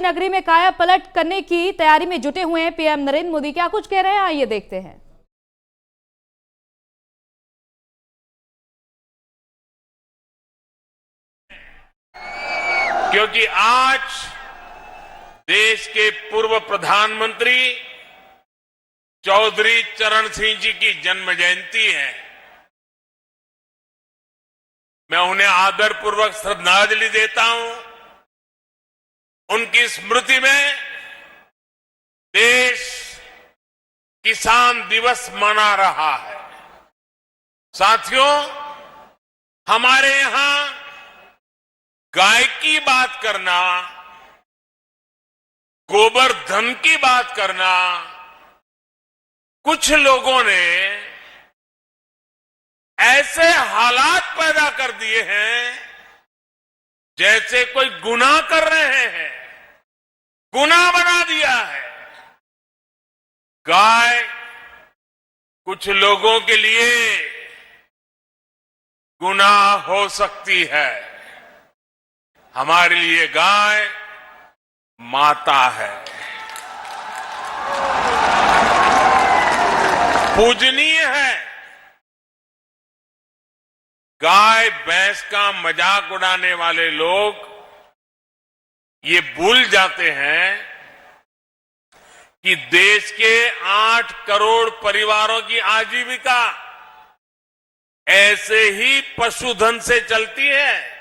नगरी में काया पलट करने की तैयारी में जुटे हुए हैं पीएम नरेंद्र मोदी। क्या कुछ कह रहे हैं, आइए देखते हैं। क्योंकि आज देश के पूर्व प्रधानमंत्री चौधरी चरण सिंह जी की जन्म जयंती है। मैं उन्हें आदरपूर्वक श्रद्धांजलि देता हूं। उनकी स्मृति में देश किसान दिवस मना रहा है। साथियों, हमारे यहां गाय की बात करना, गोवर्धन की बात करना, कुछ लोगों ने ऐसे हालात पैदा कर दिए हैं जैसे कोई गुनाह कर रहे हैं, गुनाह बना दिया है। गाय कुछ लोगों के लिए गुनाह हो सकती है, हमारे लिए गाय माता है, पूजनीय है। गाय भैंस का मजाक उड़ाने वाले लोग ये भूल जाते हैं कि देश के 8 करोड़ परिवारों की आजीविका ऐसे ही पशुधन से चलती है।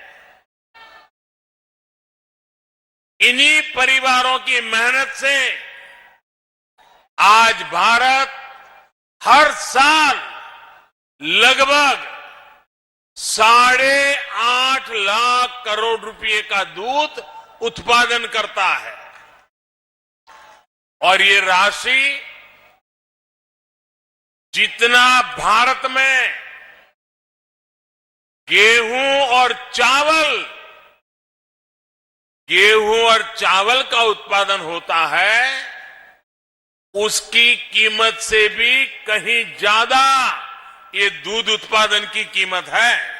इन्हीं परिवारों की मेहनत से आज भारत हर साल लगभग 8.5 लाख करोड़ रुपए का दूध उत्पादन करता है। और ये राशि जितना भारत में गेहूं और चावल का उत्पादन होता है, उसकी कीमत से भी कहीं ज्यादा ये दूध उत्पादन की कीमत है।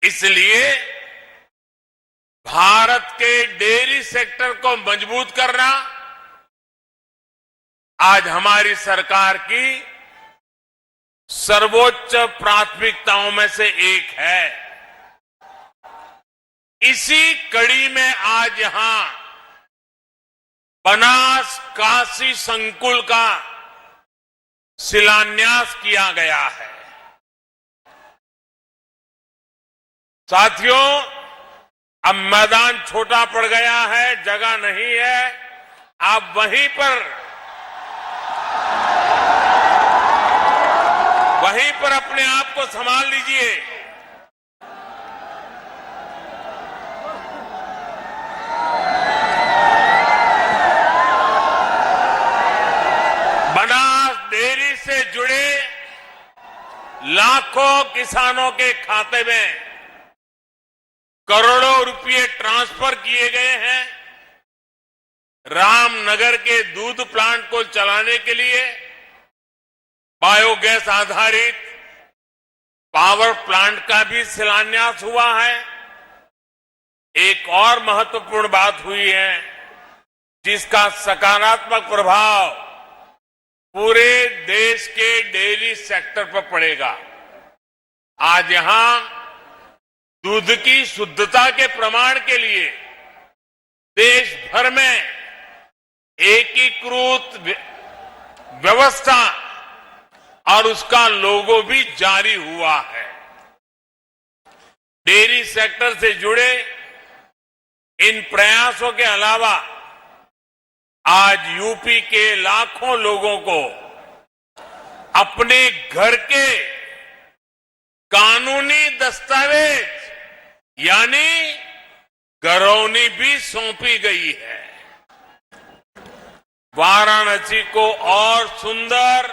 इसलिए भारत के डेयरी सेक्टर को मजबूत करना आज हमारी सरकार की सर्वोच्च प्राथमिकताओं में से एक है। इसी कड़ी में आज यहां बनास काशी संकुल का शिलान्यास किया गया है। साथियों, अब मैदान छोटा पड़ गया है, जगह नहीं है। आप वहीं पर अपने आप को संभाल लीजिए। बनास डेयरी से जुड़े लाखों किसानों के खाते में करोड़ों रुपए ट्रांसफर किए गए हैं। रामनगर के दूध प्लांट को चलाने के लिए बायोगैस आधारित पावर प्लांट का भी शिलान्यास हुआ है। एक और महत्वपूर्ण बात हुई है जिसका सकारात्मक प्रभाव पूरे देश के डेयरी सेक्टर पर पड़ेगा। आज यहां दूध की शुद्धता के प्रमाण के लिए देश भर में एकीकृत व्यवस्था और उसका लोगो भी जारी हुआ है। डेयरी सेक्टर से जुड़े इन प्रयासों के अलावा आज यूपी के लाखों लोगों को अपने घर के कानूनी दस्तावेज यानी घरौनी भी सौंपी गई है। वाराणसी को और सुंदर,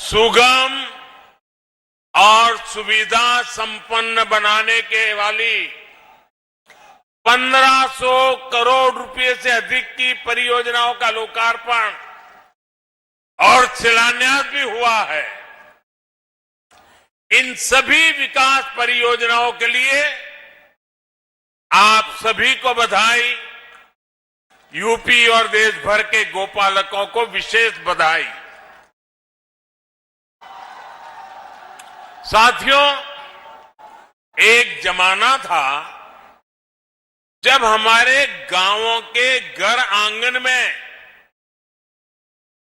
सुगम और सुविधा संपन्न बनाने के वाली 1500 करोड़ रुपए से अधिक की परियोजनाओं का लोकार्पण और शिलान्यास भी हुआ है। इन सभी विकास परियोजनाओं के लिए आप सभी को बधाई। यूपी और देश भर के गोपालकों को विशेष बधाई। साथियों, एक जमाना था जब हमारे गांवों के घर आंगन में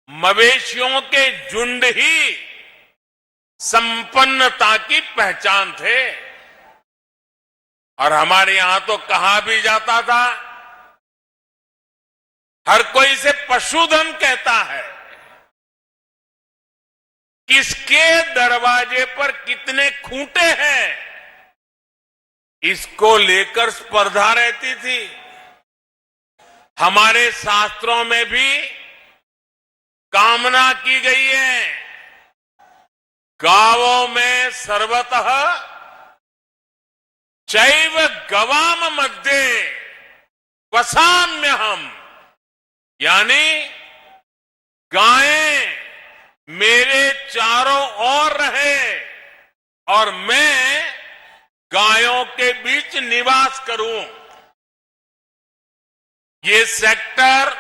मवेशियों के झुंड ही संपन्नता की पहचान थे। और हमारे यहां तो कहा भी जाता था, हर कोई इसे पशुधन कहता है। किसके दरवाजे पर कितने खूंटे हैं, इसको लेकर स्पर्धा रहती थी। हमारे शास्त्रों में भी कामना की गई है, गावों में सर्वतः चैव गवाम मध्ये वसाम्यहम्, यानी गायें मेरे चारों ओर रहे और मैं गायों के बीच निवास करूं। ये सेक्टर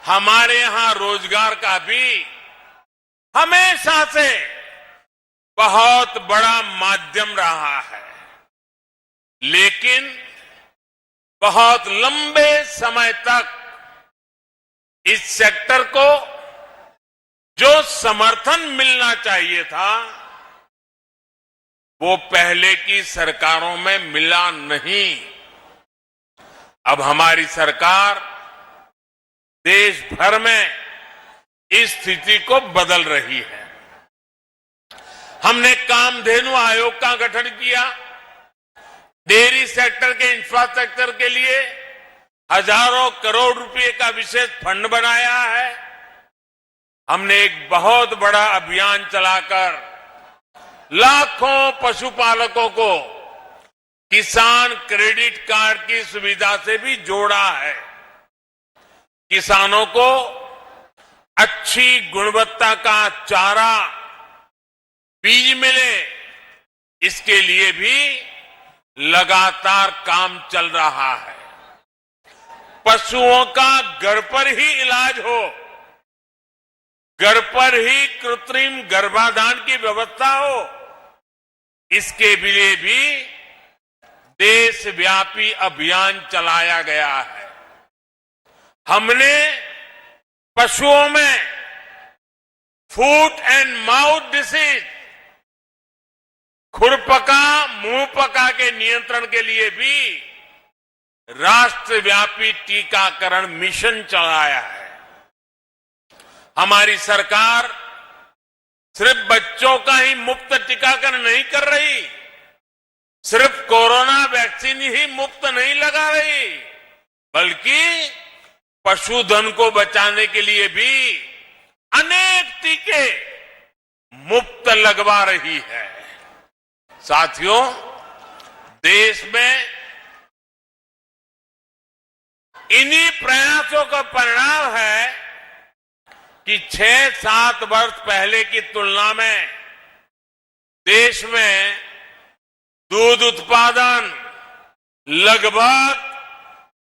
हमारे यहां रोजगार का भी हमेशा से बहुत बड़ा माध्यम रहा है, लेकिन बहुत लंबे समय तक इस सेक्टर को जो समर्थन मिलना चाहिए था वो पहले की सरकारों में मिला नहीं। अब हमारी सरकार देश भर में इस स्थिति को बदल रही है। हमने कामधेनु आयोग का गठन किया, डेयरी सेक्टर के इंफ्रास्ट्रक्चर के लिए हजारों करोड़ रुपए का विशेष फंड बनाया है। हमने एक बहुत बड़ा अभियान चलाकर लाखों पशुपालकों को किसान क्रेडिट कार्ड की सुविधा से भी जोड़ा है। किसानों को अच्छी गुणवत्ता का चारा, बीज मिले, इसके लिए भी लगातार काम चल रहा है। पशुओं का घर पर ही इलाज हो, घर पर ही कृत्रिम गर्भाधान की व्यवस्था हो, इसके लिए भी देशव्यापी अभियान चलाया गया है। हमने पशुओं में फूट एंड माउथ डिसीज, खुरपका मुंहपका के नियंत्रण के लिए भी राष्ट्रव्यापी टीकाकरण मिशन चलाया है। हमारी सरकार सिर्फ बच्चों का ही मुफ्त टीकाकरण नहीं कर रही, सिर्फ कोरोना वैक्सीन ही मुफ्त नहीं लगा रही, बल्कि पशुधन को बचाने के लिए भी अनेक टीके मुफ्त लगवा रही है। साथियों, देश में इन्हीं प्रयासों का परिणाम है कि 6-7 वर्ष पहले की तुलना में देश में दूध उत्पादन लगभग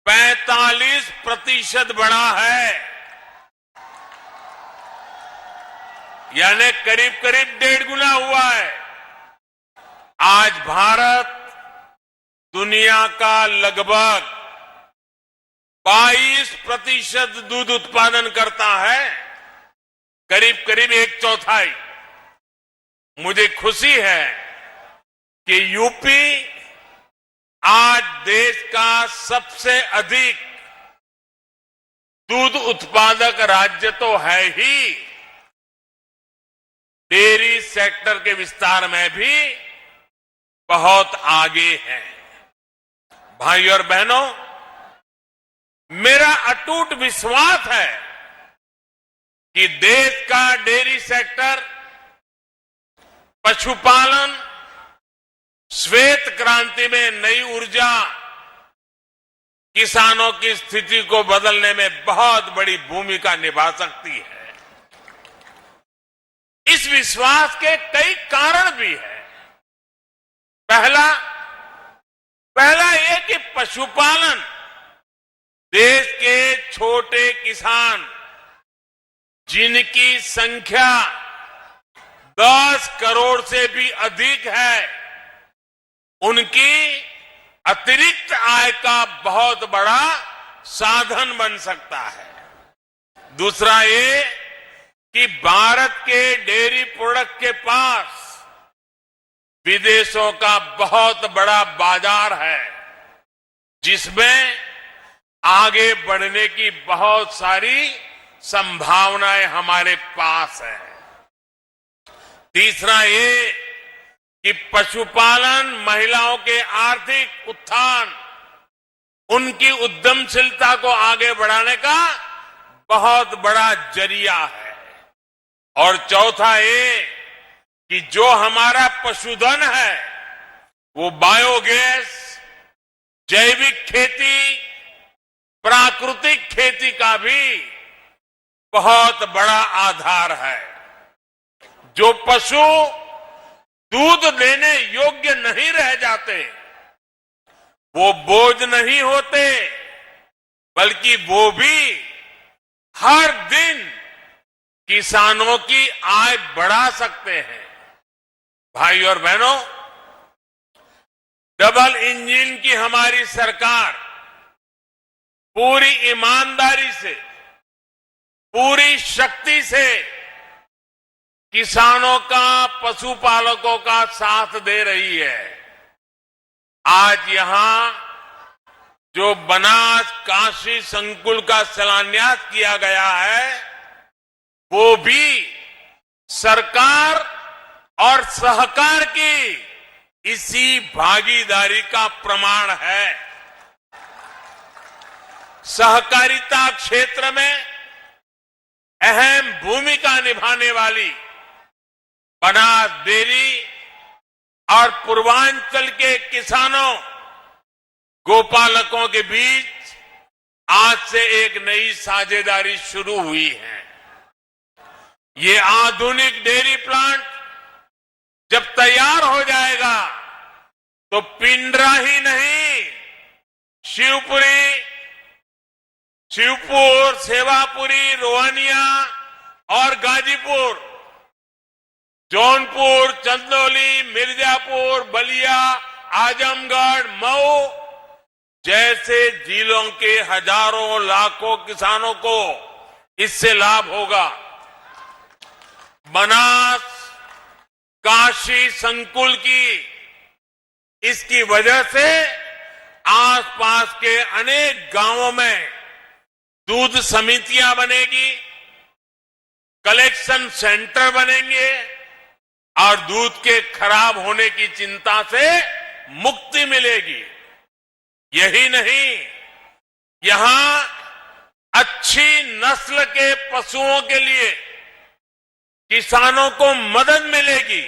45% बढ़ा है, यानी करीब करीब 1.5 गुना हुआ है। आज भारत दुनिया का लगभग 22% दूध उत्पादन करता है, करीब करीब 1/4। मुझे खुशी है कि यूपी आज देश का सबसे अधिक दूध उत्पादक राज्य तो है ही, डेयरी सेक्टर के विस्तार में भी बहुत आगे है। भाई और बहनों, मेरा अटूट विश्वास है कि देश का डेयरी सेक्टर, पशुपालन, श्वेत क्रांति में नई ऊर्जा, किसानों की स्थिति को बदलने में बहुत बड़ी भूमिका निभा सकती है। इस विश्वास के कई कारण भी हैं। पहला, पहला ये कि पशुपालन, देश के छोटे किसान जिनकी संख्या 10 करोड़ से भी अधिक है, उनकी अतिरिक्त आय का बहुत बड़ा साधन बन सकता है। दूसरा ये कि भारत के डेयरी प्रोडक्ट के पास विदेशों का बहुत बड़ा बाजार है, जिसमें आगे बढ़ने की बहुत सारी संभावनाएं हमारे पास है। तीसरा ये कि पशुपालन महिलाओं के आर्थिक उत्थान, उनकी उद्यमशीलता को आगे बढ़ाने का बहुत बड़ा जरिया है। और चौथा ये कि जो हमारा पशुधन है वो बायोगैस, जैविक खेती, प्राकृतिक खेती का भी बहुत बड़ा आधार है। जो पशु दूध देने योग्य नहीं रह जाते, वो बोझ नहीं होते, बल्कि वो भी हर दिन किसानों की आय बढ़ा सकते हैं। भाई और बहनों, डबल इंजन की हमारी सरकार पूरी ईमानदारी से, पूरी शक्ति से किसानों का, पशुपालकों का साथ दे रही है। आज यहां जो बनास काशी संकुल का शिलान्यास किया गया है, वो भी सरकार और सहकार की इसी भागीदारी का प्रमाण है। सहकारिता क्षेत्र में अहम भूमिका निभाने वाली बनास डेयरी और पूर्वांचल के किसानों, गोपालकों के बीच आज से एक नई साझेदारी शुरू हुई है। ये आधुनिक डेयरी प्लांट जब तैयार हो जाएगा तो पिंडरा ही नहीं, शिवपुर, सेवापुरी, रोहनिया और गाजीपुर, जौनपुर, चंदौली, मिर्जापुर, बलिया, आजमगढ़, मऊ जैसे जिलों के हजारों लाखों किसानों को इससे लाभ होगा। बनास काशी संकुल की इसकी वजह से आसपास के अनेक गांवों में दूध समितियां बनेगी, कलेक्शन सेंटर बनेंगे और दूध के खराब होने की चिंता से मुक्ति मिलेगी। यही नहीं, यहां अच्छी नस्ल के पशुओं के लिए किसानों को मदद मिलेगी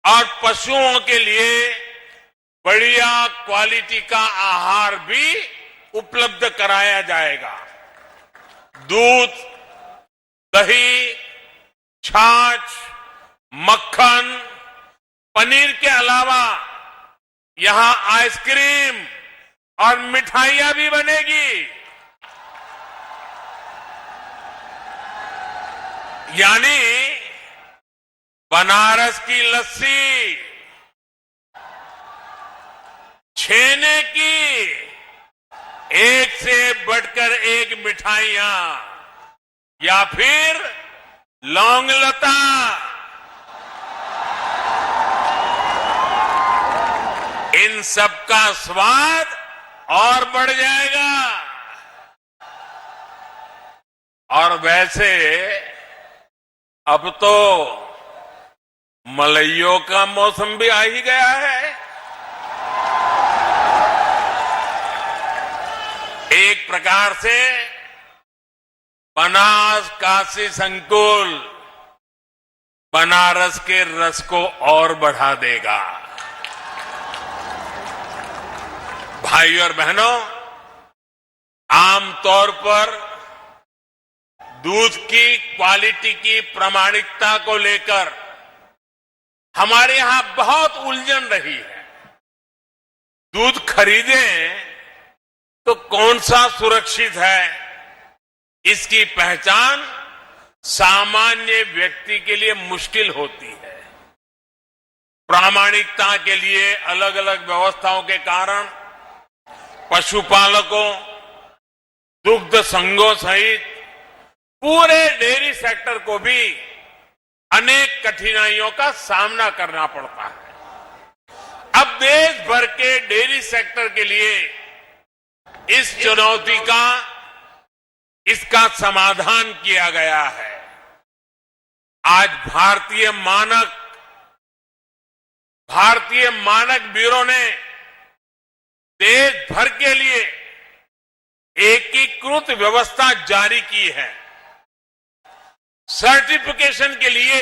और पशुओं के लिए बढ़िया क्वालिटी का आहार भी उपलब्ध कराया जाएगा। दूध, दही, छाछ, मक्खन, पनीर के अलावा यहां आइसक्रीम और मिठाइयां भी बनेगी। यानी बनारस की लस्सी, छेने की एक से बढ़कर एक मिठाइयां, या फिर लौंग लता, इन सब का स्वाद और बढ़ जाएगा। और वैसे अब तो मलइयों का मौसम भी आ ही गया है। एक प्रकार से बनास काशी संकुल बनारस के रस को और बढ़ा देगा। भाई और बहनों, आमतौर पर दूध की क्वालिटी की प्रामाणिकता को लेकर हमारे यहां बहुत उलझन रही है। दूध खरीदें तो कौन सा सुरक्षित है, इसकी पहचान सामान्य व्यक्ति के लिए मुश्किल होती है। प्रामाणिकता के लिए अलग अलग व्यवस्थाओं के कारण पशुपालकों, दुग्ध संघों सहित पूरे डेयरी सेक्टर को भी अनेक कठिनाइयों का सामना करना पड़ता है। अब देश भर के डेयरी सेक्टर के लिए इस चुनौती का, इसका समाधान किया गया है। आज भारतीय मानक ब्यूरो ने देश भर के लिए एकीकृत व्यवस्था जारी की है। सर्टिफिकेशन के लिए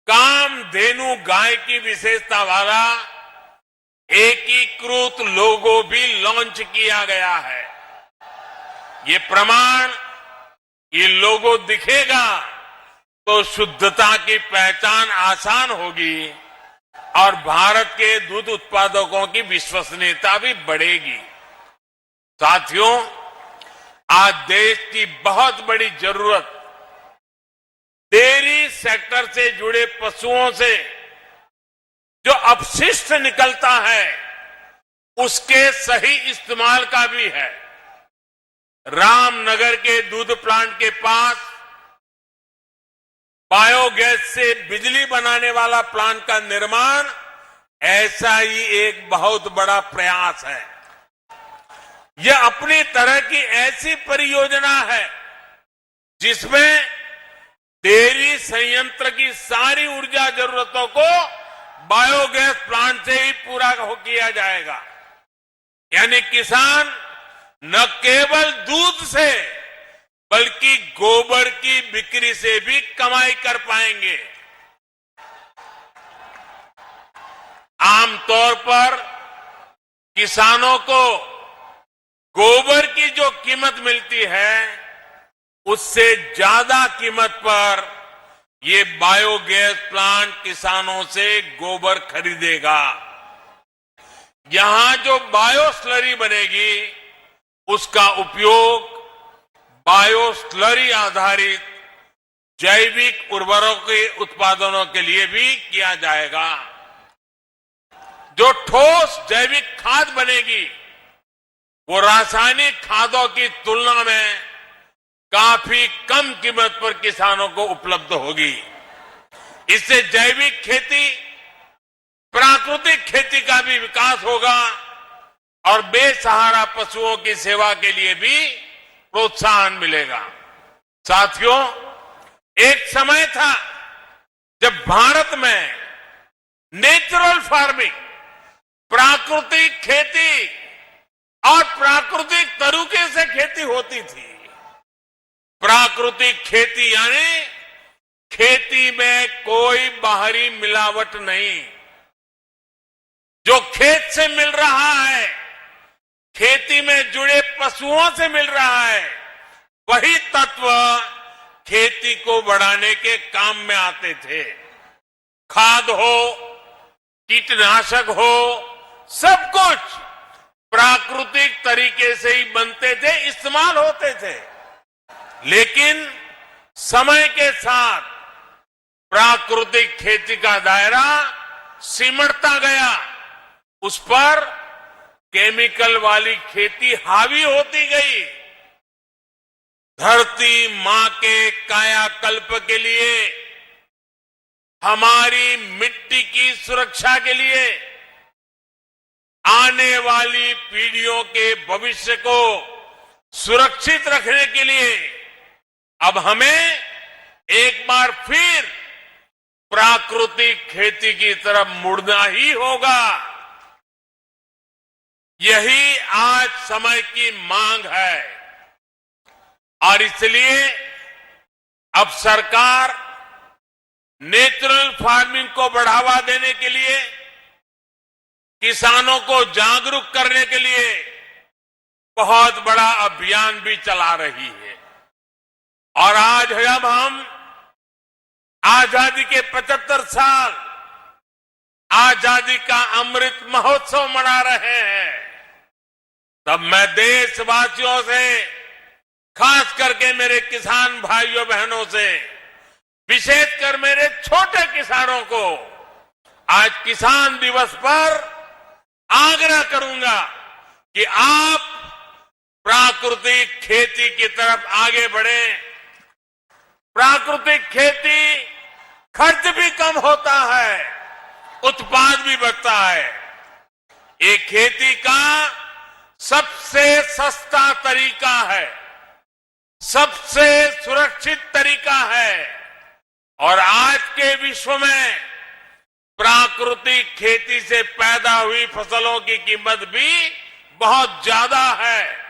कामधेनु गाय की विशेषता वाला एकीकृत लोगो भी लॉन्च किया गया है। ये प्रमाण, ये लोगो दिखेगा तो शुद्धता की पहचान आसान होगी और भारत के दूध उत्पादकों की विश्वसनीयता भी बढ़ेगी। साथियों, आज देश की बहुत बड़ी जरूरत डेयरी सेक्टर से जुड़े पशुओं से जो अपशिष्ट निकलता है उसके सही इस्तेमाल का भी है। रामनगर के दूध प्लांट के पास बायोगैस से बिजली बनाने वाला प्लांट का निर्माण ऐसा ही एक बहुत बड़ा प्रयास है। यह अपनी तरह की ऐसी परियोजना है जिसमें डेयरी संयंत्र की सारी ऊर्जा जरूरतों को बायोगैस प्लांट से ही पूरा किया जाएगा। यानी किसान न केवल दूध से बल्कि गोबर की बिक्री से भी कमाई कर पाएंगे। आमतौर पर किसानों को गोबर की जो कीमत मिलती है उससे ज्यादा कीमत पर ये बायोगैस प्लांट किसानों से गोबर खरीदेगा। यहां जो बायो स्लरी बनेगी उसका उपयोग बायो स्लरी आधारित जैविक उर्वरकों के उत्पादनों के लिए भी किया जाएगा। जो ठोस जैविक खाद बनेगी वो रासायनिक खादों की तुलना में काफी कम कीमत पर किसानों को उपलब्ध होगी। इससे जैविक खेती, प्राकृतिक खेती का भी विकास होगा और बेसहारा पशुओं की सेवा के लिए भी प्रोत्साहन मिलेगा। साथियों, एक समय था जब भारत में नेचुरल फार्मिंग, प्राकृतिक खेती और प्राकृतिक तरीके से खेती होती थी। प्राकृतिक खेती यानी खेती में कोई बाहरी मिलावट नहीं। जो खेत से मिल रहा है, खेती में जुड़े पशुओं से मिल रहा है, वही तत्व खेती को बढ़ाने के काम में आते थे। खाद हो, कीटनाशक हो, सब कुछ प्राकृतिक तरीके से ही बनते थे, इस्तेमाल होते थे। लेकिन समय के साथ प्राकृतिक खेती का दायरा सिमटता गया, उस पर केमिकल वाली खेती हावी होती गई। धरती मां के कायाकल्प के लिए, हमारी मिट्टी की सुरक्षा के लिए, आने वाली पीढ़ियों के भविष्य को सुरक्षित रखने के लिए अब हमें एक बार फिर प्राकृतिक खेती की तरफ मुड़ना ही होगा। यही आज समय की मांग है और इसलिए अब सरकार नेचुरल फार्मिंग को बढ़ावा देने के लिए, किसानों को जागरूक करने के लिए बहुत बड़ा अभियान भी चला रही है। और आज जब हम आजादी के 75 साल आजादी का अमृत महोत्सव मना रहे हैं, तब मैं देशवासियों से, खास करके मेरे किसान भाइयों बहनों से, विशेषकर मेरे छोटे किसानों को आज किसान दिवस पर आग्रह करूंगा कि आप प्राकृतिक खेती की तरफ आगे बढ़ें। प्राकृतिक खेती खर्च भी कम होता है, उत्पाद भी बढ़ता है। ये खेती का सबसे सस्ता तरीका है, सबसे सुरक्षित तरीका है और आज के विश्व में प्राकृतिक खेती से पैदा हुई फसलों की कीमत भी बहुत ज्यादा है।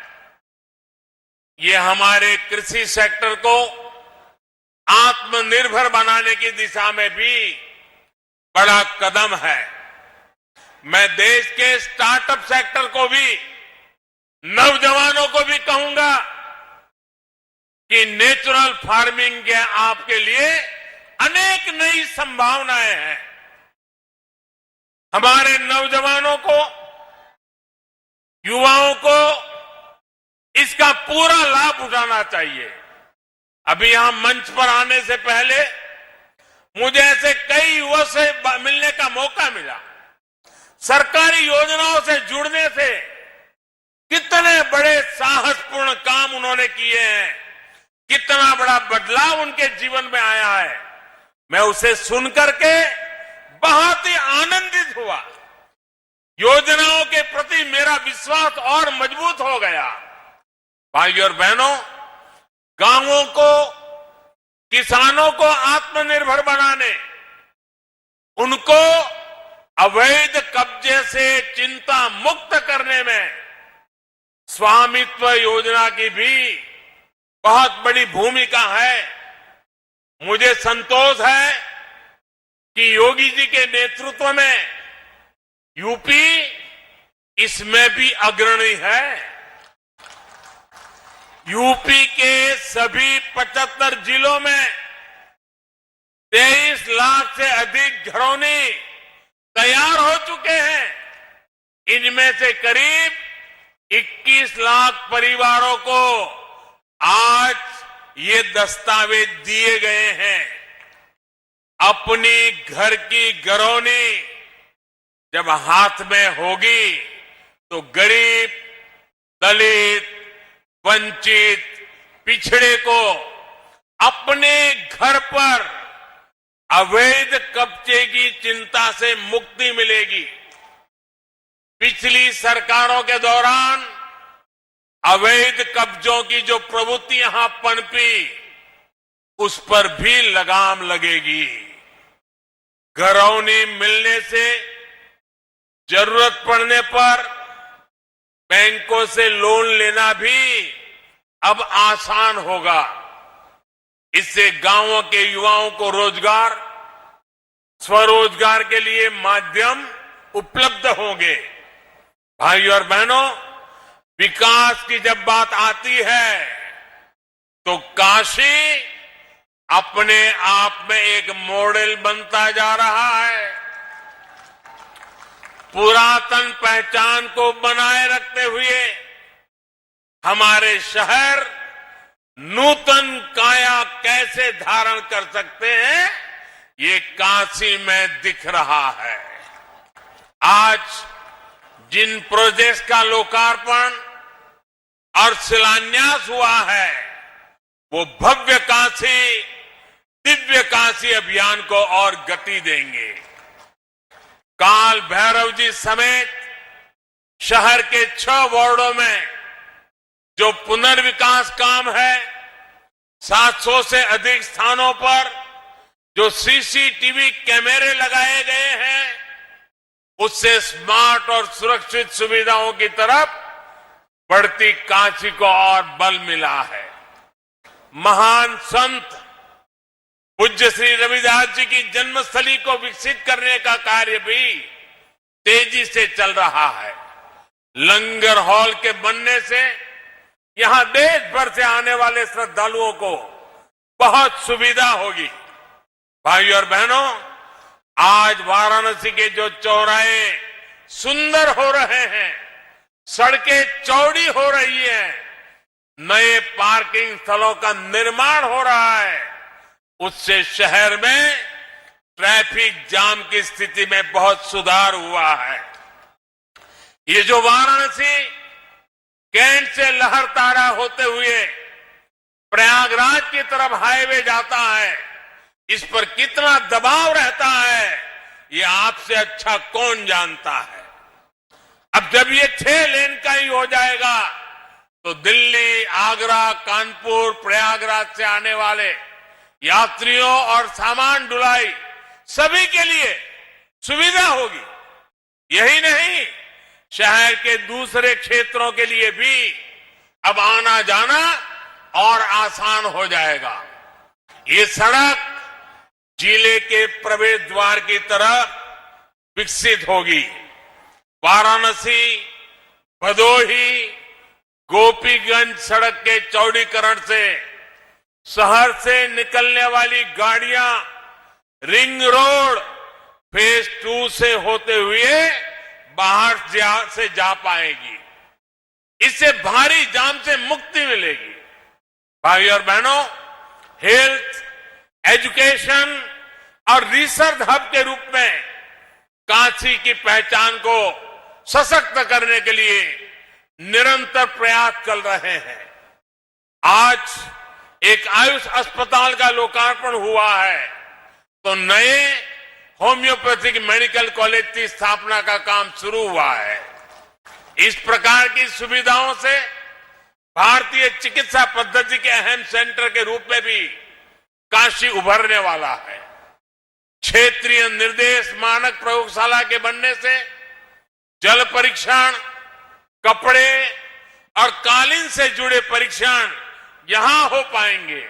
ये हमारे कृषि सेक्टर को आत्मनिर्भर बनाने की दिशा में भी बड़ा कदम है। मैं देश के स्टार्टअप सेक्टर को भी, नौजवानों को भी कहूंगा कि नेचुरल फार्मिंग के आपके लिए अनेक नई संभावनाएं हैं। हमारे नौजवानों को, युवाओं को इसका पूरा लाभ उठाना चाहिए। अभी यहां मंच पर आने से पहले मुझे ऐसे कई युवाओं से मिलने का मौका मिला। सरकारी योजनाओं से जुड़ने से कितने बड़े साहसपूर्ण काम उन्होंने किए हैं, कितना बड़ा बदलाव उनके जीवन में आया है। मैं उसे सुनकर के बहुत ही आनंदित हुआ। योजनाओं के प्रति मेरा विश्वास और मजबूत हो गया। भाइयों और बहनों, गांवों को, किसानों को आत्मनिर्भर बनाने, उनको अवैध कब्जे से चिंता मुक्त करने में स्वामित्व योजना की भी बहुत बड़ी भूमिका है। मुझे संतोष है कि योगी जी के नेतृत्व में यूपी इसमें भी अग्रणी है। यूपी के सभी 75 जिलों में 23 लाख से अधिक घरौनी तैयार हो चुके हैं। इनमें से करीब 21 लाख परिवारों को आज ये दस्तावेज दिए गए हैं। अपनी घर की घरौनी जब हाथ में होगी तो गरीब, दलित, वंचित, पिछड़े को अपने घर पर अवैध कब्जे की चिंता से मुक्ति मिलेगी। पिछली सरकारों के दौरान अवैध कब्जों की जो प्रवृत्ति यहां पनपी, उस पर भी लगाम लगेगी। घरौनी मिलने से जरूरत पड़ने पर बैंकों से लोन लेना भी अब आसान होगा। इससे गांवों के युवाओं को रोजगार, स्वरोजगार के लिए माध्यम उपलब्ध होंगे। भाइयों और बहनों, विकास की जब बात आती है तो काशी अपने आप में एक मॉडल बनता जा रहा है। पुरातन पहचान को बनाए रखते हुए हमारे शहर नूतन काया कैसे धारण कर सकते हैं, ये काशी में दिख रहा है। आज जिन प्रोजेक्ट्स का लोकार्पण और शिलान्यास हुआ है, वो भव्य काशी, दिव्य काशी अभियान को और गति देंगे। काल भैरव जी समेत शहर के 6 वार्डों में जो पुनर्विकास काम है, 700 से अधिक स्थानों पर जो सीसीटीवी कैमरे लगाए गए हैं, उससे स्मार्ट और सुरक्षित सुविधाओं की तरफ बढ़ती काशी को और बल मिला है। महान संत पूज्य श्री रविदास जी की जन्मस्थली को विकसित करने का कार्य भी तेजी से चल रहा है। लंगर हॉल के बनने से यहां देश भर से आने वाले श्रद्धालुओं को बहुत सुविधा होगी। भाइयों और बहनों, आज वाराणसी के जो चौराहे सुंदर हो रहे हैं, सड़कें चौड़ी हो रही हैं, नए पार्किंग स्थलों का निर्माण हो रहा है, उससे शहर में ट्रैफिक जाम की स्थिति में बहुत सुधार हुआ है। ये जो वाराणसी कैंट से लहरतारा होते हुए प्रयागराज की तरफ हाईवे जाता है, इस पर कितना दबाव रहता है, ये आपसे अच्छा कौन जानता है। अब जब ये 6 लेन का ही हो जाएगा तो दिल्ली, आगरा, कानपुर, प्रयागराज से आने वाले यात्रियों और सामान ढुलाई सभी के लिए सुविधा होगी। यही नहीं, शहर के दूसरे क्षेत्रों के लिए भी अब आना जाना और आसान हो जाएगा। ये सड़क जिले के प्रवेश द्वार की तरफ विकसित होगी। वाराणसी, भदोही, गोपीगंज सड़क के चौड़ीकरण से शहर से निकलने वाली गाड़ियां रिंग रोड फेज 2 से होते हुए बाहर से जा पाएगी। इससे भारी जाम से मुक्ति मिलेगी। भाई और बहनों, हेल्थ, एजुकेशन और रिसर्च हब के रूप में काशी की पहचान को सशक्त करने के लिए निरंतर प्रयास चल रहे हैं। आज एक आयुष अस्पताल का लोकार्पण हुआ है, तो नए होम्योपैथिक मेडिकल कॉलेज की स्थापना का काम शुरू हुआ है। इस प्रकार की सुविधाओं से भारतीय चिकित्सा पद्धति के अहम सेंटर के रूप में भी काशी उभरने वाला है। क्षेत्रीय निर्देश मानक प्रयोगशाला के बनने से जल परीक्षण, कपड़े और कालीन से जुड़े परीक्षण यहां हो पाएंगे।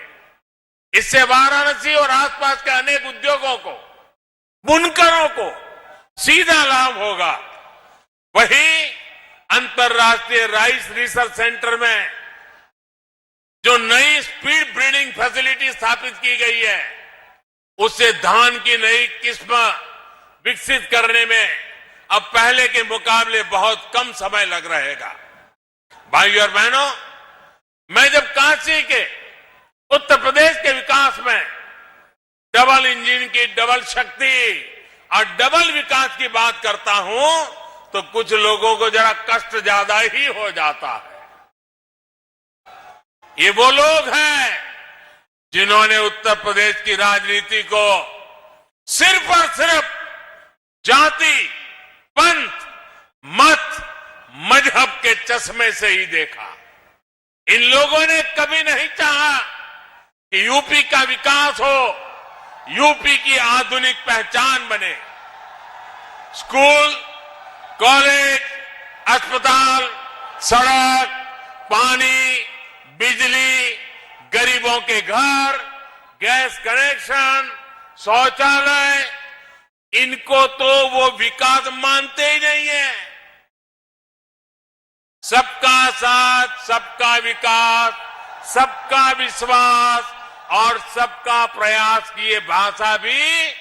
इससे वाराणसी और आसपास के अनेक उद्योगों को, बुनकरों को सीधा लाभ होगा। वहीं अंतर्राष्ट्रीय राइस रिसर्च सेंटर में जो नई स्पीड ब्रीडिंग फैसिलिटी स्थापित की गई है, उससे धान की नई किस्म विकसित करने में अब पहले के मुकाबले बहुत कम समय लग रहेगा। भाइयों और बहनों, मैं जब काशी के, उत्तर प्रदेश के विकास में डबल इंजन की डबल शक्ति और डबल विकास की बात करता हूं तो कुछ लोगों को जरा कष्ट ज्यादा ही हो जाता है। ये वो लोग हैं जिन्होंने उत्तर प्रदेश की राजनीति को सिर्फ और सिर्फ जाति, पंथ, मत, मजहब के चश्मे से ही देखा। इन लोगों ने कभी नहीं चाहा कि यूपी का विकास हो, यूपी की आधुनिक पहचान बने। स्कूल, कॉलेज, अस्पताल, सड़क, पानी, बिजली, गरीबों के घर, गैस कनेक्शन, शौचालय, इनको तो वो विकास मानते ही नहीं है। सबका साथ, सबका विकास, सबका विश्वास और सबका प्रयास की ये भाषा भी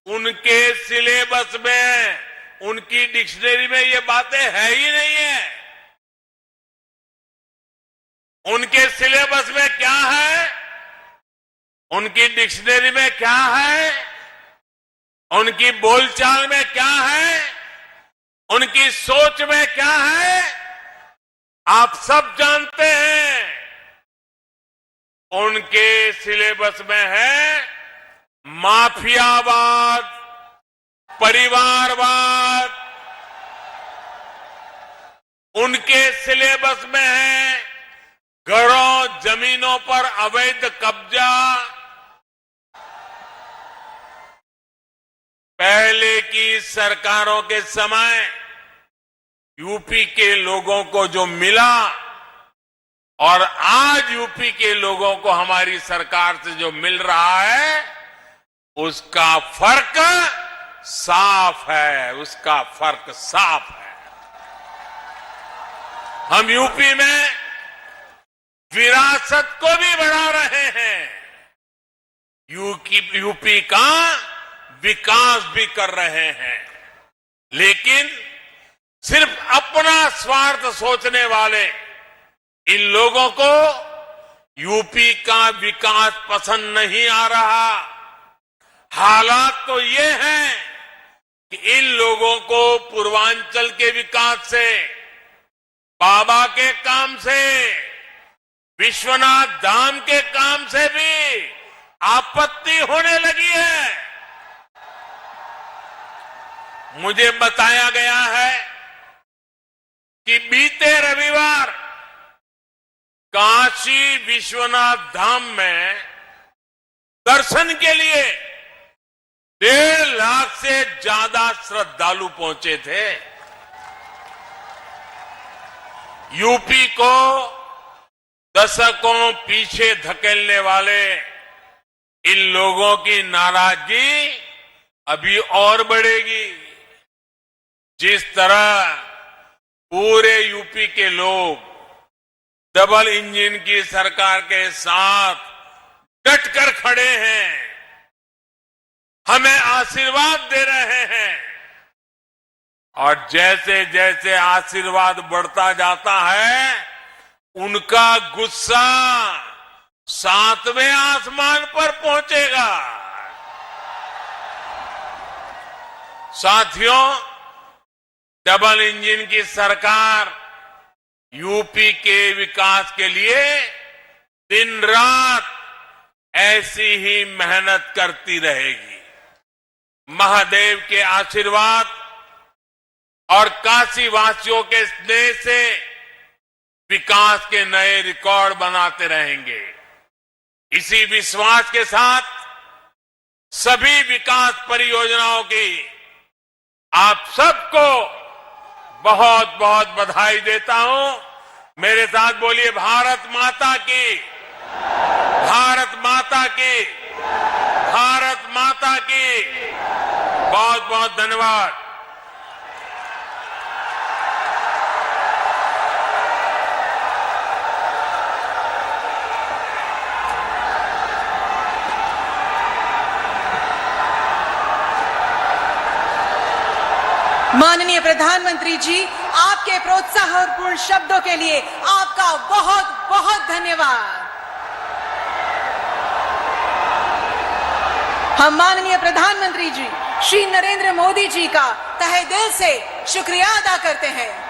उनके सिलेबस में, उनकी डिक्शनरी में ये बातें है ही नहीं है। उनके सिलेबस में क्या है, उनकी डिक्शनरी में क्या है, उनकी बोलचाल में क्या है, उनकी सोच में क्या है, आप सब जानते हैं। उनके सिलेबस में है माफियावाद, परिवारवाद। उनके सिलेबस में है घरों, जमीनों पर अवैध कब्जा। पहले की सरकारों के समय यूपी के लोगों को जो मिला और आज यूपी के लोगों को हमारी सरकार से जो मिल रहा है, उसका फर्क साफ है, उसका फर्क साफ है। हम यूपी में विरासत को भी बढ़ा रहे हैं। यूपी का विकास भी कर रहे हैं। लेकिन सिर्फ अपना स्वार्थ सोचने वाले इन लोगों को यूपी का विकास पसंद नहीं आ रहा। हालात तो ये हैं कि इन लोगों को पूर्वांचल के विकास से, बाबा के काम से, विश्वनाथ धाम के काम से भी आपत्ति होने लगी है। मुझे बताया गया है कि बीते रविवार काशी विश्वनाथ धाम में दर्शन के लिए 1.5 लाख से ज्यादा श्रद्धालु पहुंचे थे। यूपी को दशकों पीछे धकेलने वाले इन लोगों की नाराजगी अभी और बढ़ेगी। जिस तरह पूरे यूपी के लोग डबल इंजन की सरकार के साथ डटकर खड़े हैं, हमें आशीर्वाद दे रहे हैं, और जैसे जैसे आशीर्वाद बढ़ता जाता है उनका गुस्सा 7वें आसमान पर पहुंचेगा। साथियों, डबल इंजन की सरकार यूपी के विकास के लिए दिन रात ऐसी ही मेहनत करती रहेगी। महादेव के आशीर्वाद और काशी वासियों के स्नेह से विकास के नए रिकॉर्ड बनाते रहेंगे। इसी विश्वास के साथ सभी विकास परियोजनाओं की आप सबको बहुत बहुत बधाई देता हूं। मेरे साथ बोलिए, भारत माता की, भारत माता की, भारत माता की। बहुत बहुत धन्यवाद। माननीय प्रधानमंत्री जी, आपके प्रोत्साहनपूर्ण शब्दों के लिए आपका बहुत बहुत धन्यवाद। हम माननीय प्रधानमंत्री जी श्री नरेंद्र मोदी जी का तहे दिल से शुक्रिया अदा करते हैं।